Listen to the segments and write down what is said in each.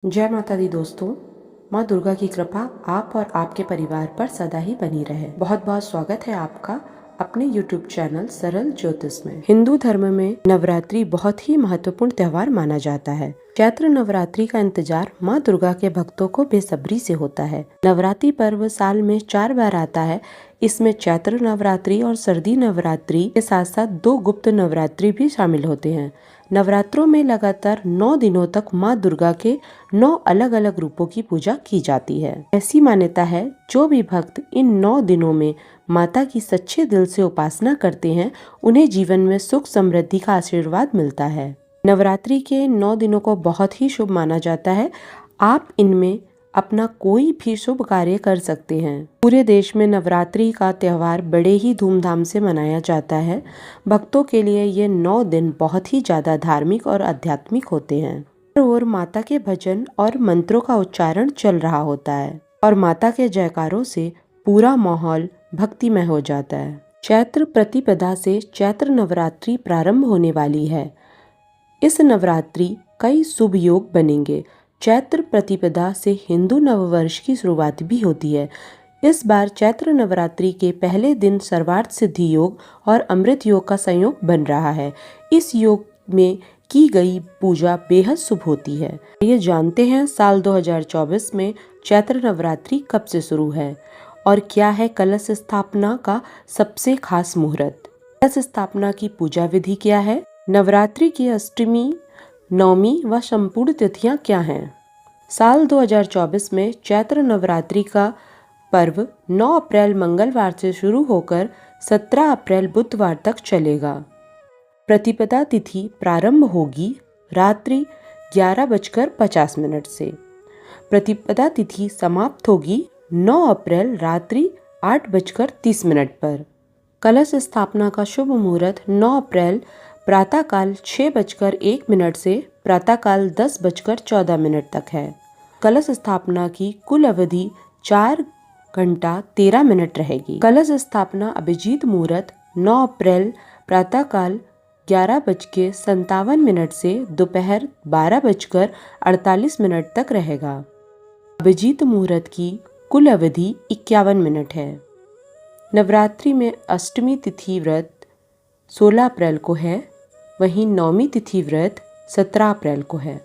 जय माता दी दोस्तों। माँ दुर्गा की कृपा आप और आपके परिवार पर सदा ही बनी रहे। बहुत बहुत स्वागत है आपका अपने YouTube चैनल सरल ज्योतिष में। हिंदू धर्म में नवरात्रि बहुत ही महत्वपूर्ण त्योहार माना जाता है। चैत्र नवरात्रि का इंतजार माँ दुर्गा के भक्तों को बेसब्री से होता है। नवरात्रि पर्व साल में 4 बार आता है। इसमें चैत्र नवरात्रि और सर्दी नवरात्रि के साथ साथ 2 गुप्त नवरात्रि भी शामिल होते हैं। नवरात्रों में लगातार 9 दिनों तक माँ दुर्गा के 9 अलग अलग रूपों की पूजा की जाती है। ऐसी मान्यता है जो भी भक्त इन 9 दिनों में माता की सच्चे दिल से उपासना करते हैं उन्हें जीवन में सुख समृद्धि का आशीर्वाद मिलता है। नवरात्रि के 9 दिनों को बहुत ही शुभ माना जाता है। आप इनमें अपना कोई भी शुभ कार्य कर सकते हैं। पूरे देश में नवरात्रि का त्योहार बड़े ही धूमधाम से मनाया जाता है। भक्तों के लिए ये 9 दिन बहुत ही ज्यादा धार्मिक और आध्यात्मिक होते हैं। और माता के भजन और मंत्रों का उच्चारण चल रहा होता है और माता के जयकारों से पूरा माहौल भक्तिमय हो जाता है। चैत्र प्रतिपदा से चैत्र नवरात्रि प्रारंभ होने वाली है। इस नवरात्रि कई शुभ योग बनेंगे। चैत्र प्रतिपदा से हिंदू नववर्ष की शुरुआत भी होती है। इस बार चैत्र नवरात्रि के पहले दिन सर्वार्थ सिद्धि योग और अमृत योग का संयोग बन रहा है। इस योग में की गई पूजा बेहद शुभ होती है। ये जानते हैं साल 2024 में चैत्र नवरात्रि कब से शुरू है और क्या है कलश स्थापना का सबसे खास मुहूर्त। कलश स्थापना की पूजा विधि क्या है, नवरात्रि की अष्टमी, नवमी व संपूर्ण तिथियां क्या हैं। साल 2024 में चैत्र नवरात्रि का पर्व 9 अप्रैल मंगलवार से शुरू होकर 17 अप्रैल बुधवार तक चलेगा। प्रतिपदा तिथि प्रारंभ होगी रात्रि 11:50 से। प्रतिपदा तिथि समाप्त होगी 9 अप्रैल रात्रि 8:30 पर। कलश स्थापना का शुभ मुहूर्त 9 अप्रैल प्रातःकाल 6:01 से प्रातःकाल 10:14 तक है। कलश स्थापना की कुल अवधि 4 घंटा 13 मिनट रहेगी। कलश स्थापना अभिजीत मुहूर्त 9 अप्रैल प्रातःकाल 11:57 से दोपहर 12:48 तक रहेगा। अभिजीत मुहूर्त की कुल अवधि 51 मिनट है। नवरात्रि में अष्टमी तिथि व्रत 16 अप्रैल को है, वहीं नवमी तिथि व्रत 17 अप्रैल को है।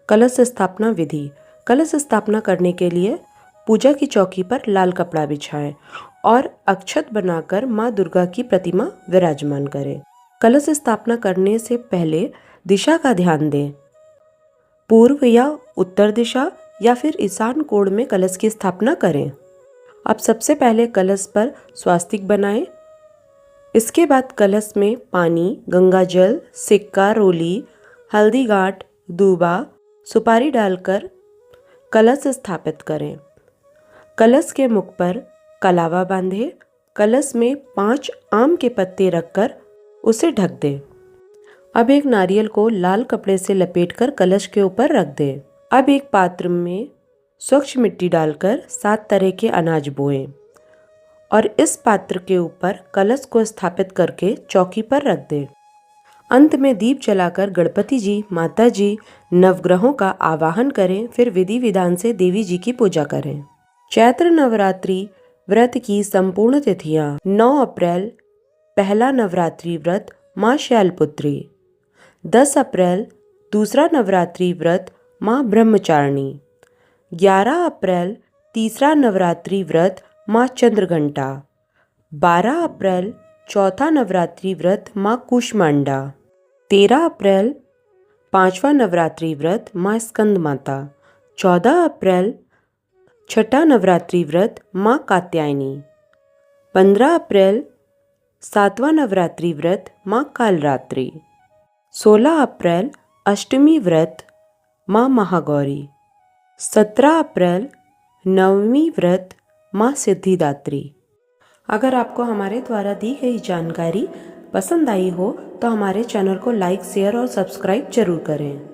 कलश स्थापना विधि। कलश स्थापना करने के लिए पूजा की चौकी पर लाल कपड़ा बिछाएं और अक्षत बनाकर माँ दुर्गा की प्रतिमा विराजमान करें। कलश स्थापना करने से पहले दिशा का ध्यान दें। पूर्व या उत्तर दिशा या फिर ईशान कोण में कलश की स्थापना करें। अब सबसे पहले कलश पर स्वास्तिक बनाएं। इसके बाद कलश में पानी, गंगा जल, सिक्का, रोली, हल्दी गांठ, दूबा, सुपारी डालकर कलश स्थापित करें। कलश के मुख पर कलावा बांधें। कलश में 5 आम के पत्ते रखकर उसे ढक दें। अब एक नारियल को लाल कपड़े से लपेटकर कलश के ऊपर रख दें। अब एक पात्र में स्वच्छ मिट्टी डालकर 7 तरह के अनाज बोएं और इस पात्र के ऊपर कलश को स्थापित करके चौकी पर रख दें। अंत में दीप जलाकर गणपति जी, माता जी, नवग्रहों का आवाहन करें। फिर विधि विधान से देवी जी की पूजा करें। चैत्र नवरात्रि व्रत की संपूर्ण तिथियां: 9 अप्रैल पहला नवरात्रि व्रत माँ शैलपुत्री, 10 अप्रैल दूसरा नवरात्रि व्रत माँ ब्रह्मचारिणी, 11 अप्रैल तीसरा नवरात्रि व्रत माँ चंद्रघंटा, 12 अप्रैल चौथा नवरात्रि व्रत माँ कूष्मांडा, 13 अप्रैल पांचवा नवरात्रि व्रत माँ स्कंद माता, 14 अप्रैल छठा नवरात्रि व्रत माँ कात्यायनी, 15 अप्रैल सातवां नवरात्रि व्रत माँ कालरात्रि, 16 अप्रैल अष्टमी व्रत माँ महागौरी, 17 अप्रैल नवमी व्रत माँ सिद्धिदात्री। अगर आपको हमारे द्वारा दी गई जानकारी पसंद आई हो तो हमारे चैनल को लाइक, शेयर और सब्सक्राइब जरूर करें।